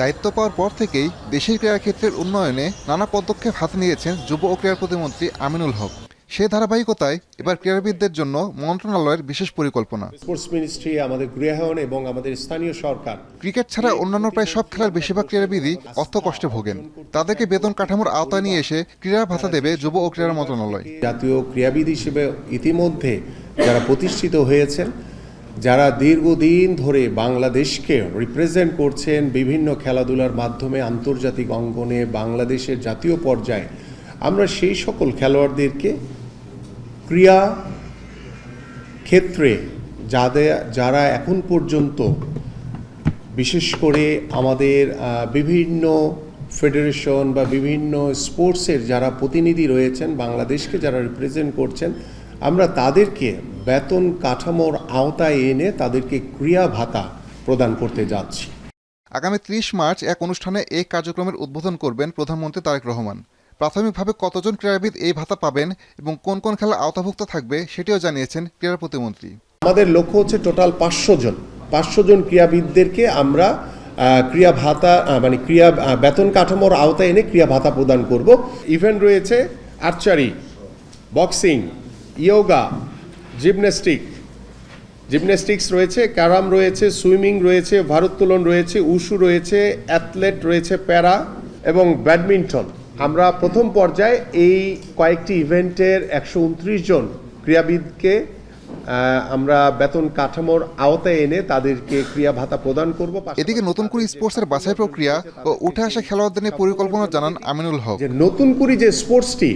দায়িত্ব পাওয়ার পর থেকেই দেশের ক্রীড়াক্ষেত্রের উন্নয়নে নানা পদক্ষেপ হাতে নিয়েছেন যুব ও ক্রীড়া প্রতিমন্ত্রী আমিনুল হক। সে ধারাবাহিকতায় এবার ক্রীড়াবিদদের জন্য মন্ত্রণালয়ের বিশেষ পরিকল্পনা। স্পোর্টস মিনিস্ট্রি, আমাদের গৃহায়ন এবং আমাদের স্থানীয় সরকার ক্রিকেট ছাড়া অন্যান্য প্রায় সব খেলার বেশিরভাগ ক্রীড়াবিদই অর্থ কষ্টে ভোগেন। তাদেরকে বেতন কাঠামোর আওতায় নিয়ে এসে ক্রীড়া ভাতা দেবে যুব ও ক্রীড়া মন্ত্রণালয়। জাতীয় ক্রীড়াবিদ হিসেবে ইতিমধ্যে যারা প্রতিষ্ঠিত হয়েছেন, যারা দীর্ঘদিন ধরে বাংলাদেশকে রিপ্রেজেন্ট করছেন বিভিন্ন খেলাধুলার মাধ্যমে আন্তর্জাতিক অঙ্গনে, বাংলাদেশের জাতীয় পর্যায়ে, আমরা সেই সকল খেলোয়াড়দেরকে ক্রীড়া ক্ষেত্রে যারা এখন পর্যন্ত বিশেষ করে আমাদের বিভিন্ন ফেডারেশন বা বিভিন্ন স্পোর্টসের যারা প্রতিনিধি রয়েছেন, বাংলাদেশকে যারা রিপ্রেজেন্ট করছেন, আমরা তাদেরকে বেতন কাঠামোর আওতায় এনে তাদেরকে ক্রীড়া ভাতা প্রদান করতে যাচ্ছি। আগামী ৩০ মার্চ এক অনুষ্ঠানে এই কার্যক্রমের উদ্বোধন করবেন প্রধানমন্ত্রী তারেক রহমান। প্রাথমিকভাবে কতজন ক্রীড়াবিদ এই ভাতা পাবেন এবং কোন কোন খেলা আওতাভুক্ত থাকবে সেটিও জানিয়েছেন ক্রীড়া প্রতিমন্ত্রী। আমাদের লক্ষ্য হচ্ছে টোটাল 500 জন ক্রীড়াবিদদেরকে আমরা ক্রীড়া ভাতা মানে ক্রীড়া বেতন কাঠামোর আওতায় এনে ক্রীড়া ভাতা প্রদান করব। ইভেন্ট রয়েছে আর্চারি, বক্সিং, ইয়োগা, জিমন্যাস্টিক্স রয়েছে, ক্যারাম রয়েছে, সুইমিং রয়েছে, ভারোত্তোলন রয়েছে, উশু রয়েছে, অ্যাথলেট রয়েছে, প্যারা এবং ব্যাডমিন্টন। আমরা প্রথম পর্যায়ে এই কয়েকটি ইভেন্টের 129 জন ক্রীড়াবিদকে আমরা বেতন কাঠামোর আওতায় এনে তাদেরকে ক্রীড়া ভাতা প্রদান করব। এদিকে নতুন করে স্পোর্টসের বাছাই প্রক্রিয়া ও উঠে আসা খেলোয়াড়দের নিয়ে পরিকল্পনা জানান আমিনুল হক। যে নতুন করে যে স্পোর্টসটি,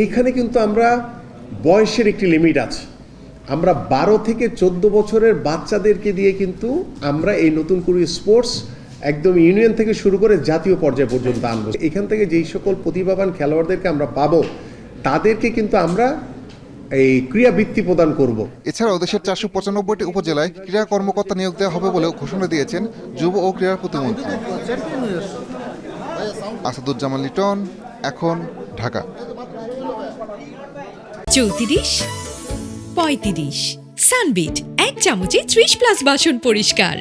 এইখানে কিন্তু আমরা বয়সের একটি লিমিট আছে। আমরা 12 থেকে 14 বছরের বাচ্চাদেরকে দিয়ে কিন্তু আমরা এই নতুন করে স্পোর্টস একদম ইউনিয়ন থেকে শুরু করে জাতীয় পর্যায় পর্যন্ত আনবো। এখান থেকে যেই সকল প্রতিভাবান খেলোয়াড়দেরকে আমরা পাবো, তাদেরকে কিন্তু আমরা এই ক্রীড়া বৃত্তি প্রদান করব। এছাড়াও দেশের 495টি উপজেলায় ক্রীড়া কর্মকর্তা নিয়োগ দেওয়া হবে বলেও ঘোষণা দিয়েছেন যুব ও ক্রীড়া প্রতিমন্ত্রী। আসাদুজ্জামান লিটন, এখন, ঢাকা। 34, 35 সানবিট 1 চামচে 30+ বাসন পরিষ্কার।